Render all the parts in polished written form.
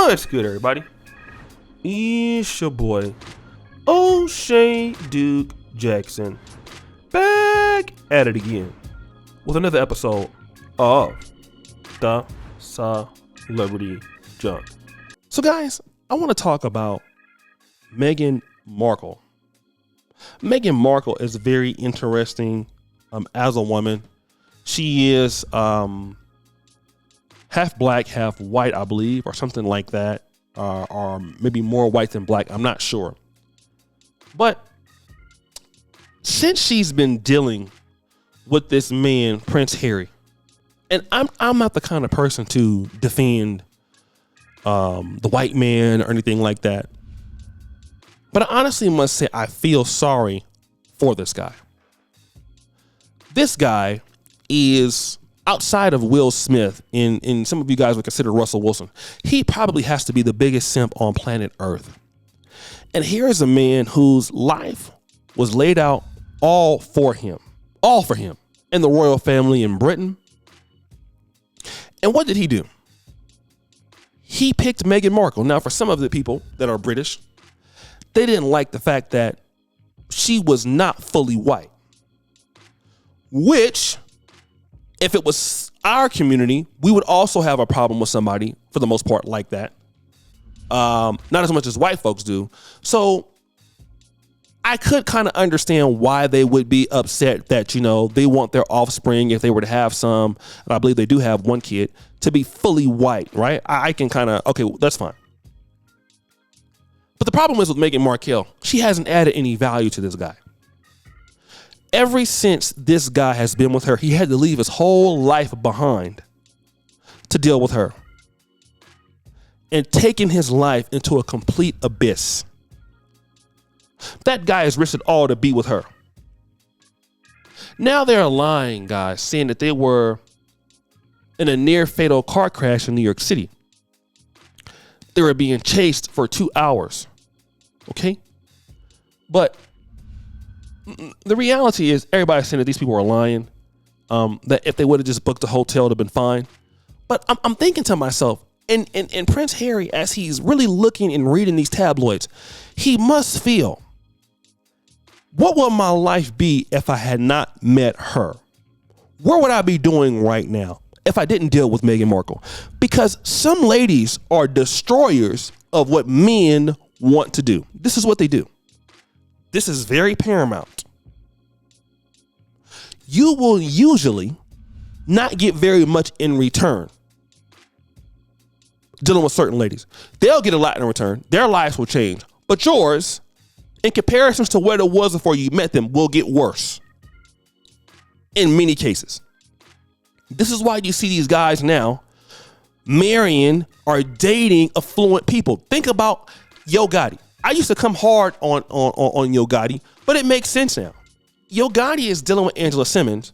What's good, everybody? It's your boy, O'Shea Duke Jackson, back at it again with another episode of the Celebrity Junk. So, guys, I want to talk about Meghan Markle. Meghan Markle is very interesting as a woman. She is half black, half white, I believe, or something like that, or maybe more white than black. I'm not sure. But since she's been dealing with this man, Prince Harry, and I'm not the kind of person to defend the white man or anything like that, but I honestly must say I feel sorry for this guy. This guy is, outside of Will Smith, and some of you guys would consider Russell Wilson, he probably has to be the biggest simp on planet Earth. And here is a man whose life was laid out all for him, and the royal family in Britain. And what did he do? He picked Meghan Markle. Now, for some of the people that are British, they didn't like the fact that she was not fully white, which, if it was our community, we would also have a problem with somebody, for the most part, like that. Not as much as white folks do. So I could kind of understand why they would be upset that, you know, they want their offspring, if they were to have some, and I believe they do have one kid, to be fully white, right? I can kind of, okay, that's fine. But the problem is with Meghan Markle, she hasn't added any value to this guy. Ever since this guy has been with her, he had to leave his whole life behind to deal with her, and taking his life into a complete abyss. That guy has risked it all to be with her. Now they're lying, guys, saying that they were in a near fatal car crash in New York City. They were being chased for 2 hours. Okay? But the reality is, everybody's saying that these people are lying. That if they would have just booked a hotel, it would have been fine. But I'm thinking to myself, and Prince Harry, as he's really looking and reading these tabloids, he must feel, what would my life be if I had not met her? Where would I be doing right now if I didn't deal with Meghan Markle? Because some ladies are destroyers of what men want to do. This is what they do. This is very paramount. You will usually not get very much in return dealing with certain ladies. They'll get a lot in return. Their lives will change. But yours, in comparison to what it was before you met them, will get worse in many cases. This is why you see these guys now marrying or dating affluent people. Think about Yo Gotti. I used to come hard on Yo Gotti, but it makes sense now. Yo Gotti is dealing with Angela Simmons,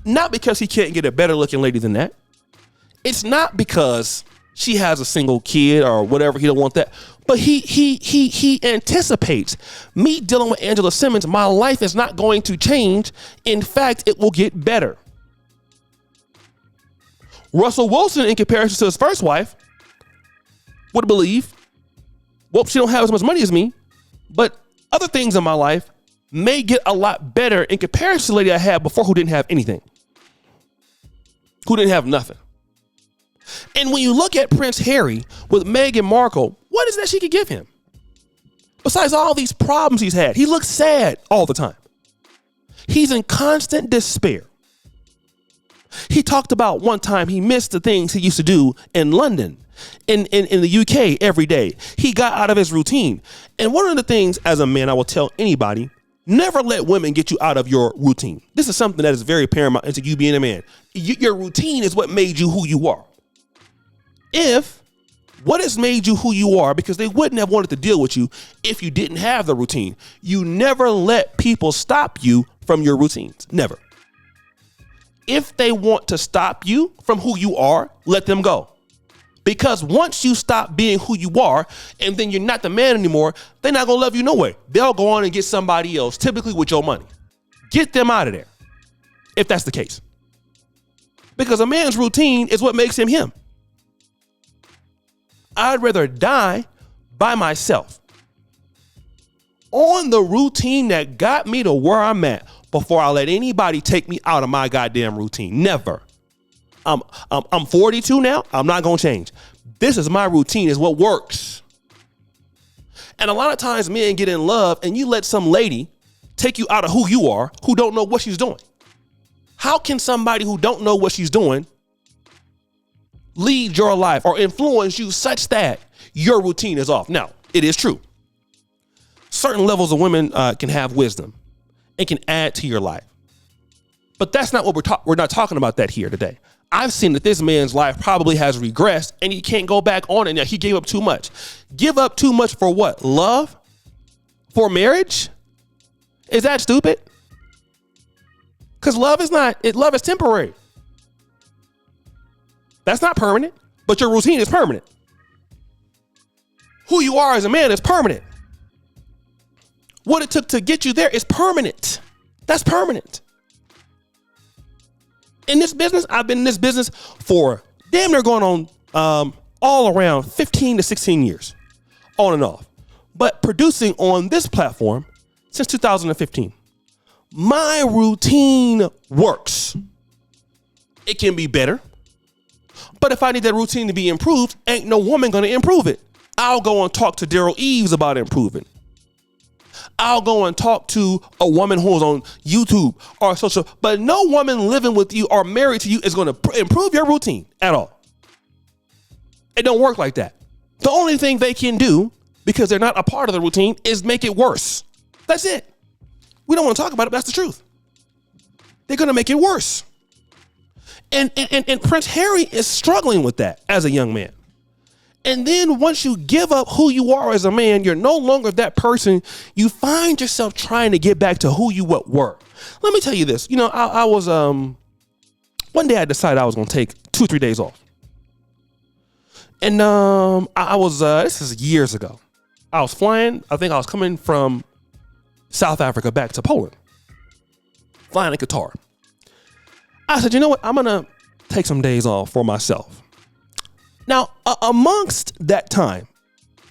not because he can't get a better looking lady than that. It's not because she has a single kid or whatever. He don't want that. But he anticipates, me dealing with Angela Simmons, my life is not going to change. In fact, it will get better. Russell Wilson, in comparison to his first wife, would believe, well, she don't have as much money as me, but other things in my life may get a lot better in comparison to the lady I had before, who didn't have anything, who didn't have nothing. And when you look at Prince Harry with Meghan Markle, what is that she could give him? Besides all these problems he's had, he looks sad all the time. He's in constant despair. He talked about one time he missed the things he used to do in London, in the UK every day. He got out of his routine. And one of the things, as a man, I will tell anybody, never let women get you out of your routine. This is something that is very paramount into you being a man. Your routine is what made you who you are. If what has made you who you are, because they wouldn't have wanted to deal with you if you didn't have the routine. You never let people stop you from your routines. Never. If they want to stop you from who you are, let them go. Because once you stop being who you are, and then you're not the man anymore, they're not going to love you no way. They'll go on and get somebody else, typically with your money. Get them out of there, if that's the case. Because a man's routine is what makes him him. I'd rather die by myself on the routine that got me to where I'm at before I let anybody take me out of my goddamn routine. Never. I'm 42 now. I'm not going to change. This is my routine, is what works. And a lot of times men get in love and you let some lady take you out of who you are, who don't know what she's doing. How can somebody who don't know what she's doing lead your life or influence you such that your routine is off? Now, it is true. Certain levels of women can have wisdom and can add to your life. But that's not what we're not talking about that here today. I've seen that this man's life probably has regressed and he can't go back on it. Now, he gave up too much. Give up too much for what? Love? For marriage? Is that stupid? Because love is temporary. That's not permanent, but your routine is permanent. Who you are as a man is permanent. What it took to get you there is permanent. That's permanent. In this business, I've been in this business for damn near going on all around 15 to 16 years, on and off. But producing on this platform since 2015. My routine works. It can be better. But if I need that routine to be improved, ain't no woman going to improve it. I'll go and talk to Daryl Eves about improving. I'll go and talk to a woman who's on YouTube or social, but no woman living with you or married to you is going to improve your routine at all. It don't work like that. The only thing they can do, because they're not a part of the routine, is make it worse. That's it. We don't want to talk about it, but that's the truth. They're going to make it worse. And Prince Harry is struggling with that as a young man. And then once you give up who you are as a man, you're no longer that person. You find yourself trying to get back to who you were. Let me tell you this. You know, I was, one day I decided I was going to take 2-3 days off. And I was, this is years ago. I was flying. I think I was coming from South Africa back to Poland. Flying in Qatar. I said, you know what? I'm going to take some days off for myself. Now, amongst that time,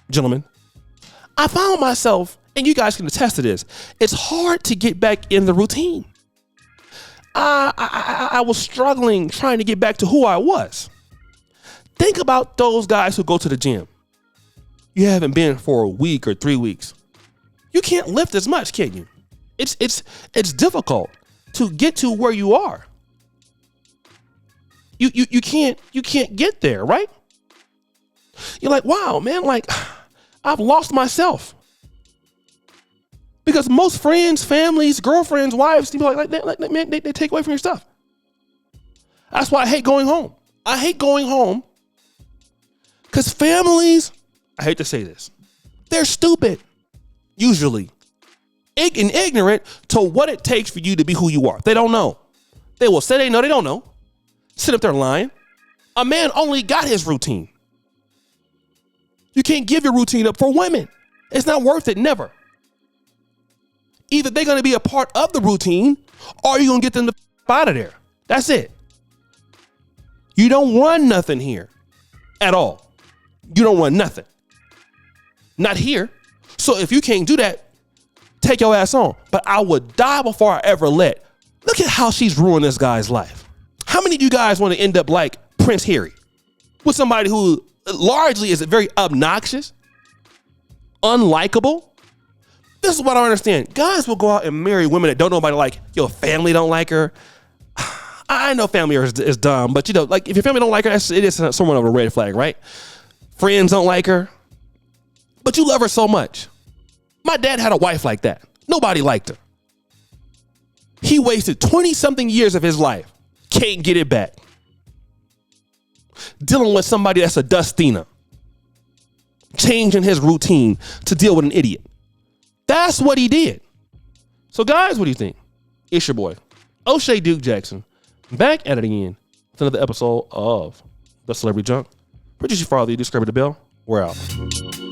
gentlemen, I found myself, and you guys can attest to this, it's hard to get back in the routine. I was struggling trying to get back to who I was. Think about those guys who go to the gym. You haven't been for a week or 3 weeks. You can't lift as much, can you? It's difficult to get to where you are. You can't get there, right? You're like, wow, man, like I've lost myself. Because most friends, families, girlfriends, wives, people man, they take away from your stuff. That's why I hate going home. I hate going home because families, I hate to say this, they're stupid, usually, and ignorant to what it takes for you to be who you are. They don't know. They will say they know, they don't know. Sit up there lying. A man only got his routine. You can't give your routine up for women. It's not worth it, never. Either they're going to be a part of the routine or you're going to get them out of there. That's it. You don't run nothing here at all. You don't run nothing. Not here. So if you can't do that, take your ass on. But I would die before I ever let. Look at how she's ruined this guy's life. How many of you guys want to end up like Prince Harry? With somebody who largely is very obnoxious, unlikable. This is what I understand. Guys will go out and marry women that don't nobody like. Your family don't like her. I know family is dumb, but you know, like if your family don't like her, it is somewhat of a red flag, right? Friends don't like her, but you love her so much. My dad had a wife like that. Nobody liked her. He wasted 20-something years of his life. Can't get it back. Dealing with somebody that's a Dustina. Changing his routine to deal with an idiot. That's what he did. So guys, what do you think? It's your boy, O'Shea Duke Jackson, back at it again with another episode of The Celebrity Junk. Producer for all the subscribe to the bell. We're out.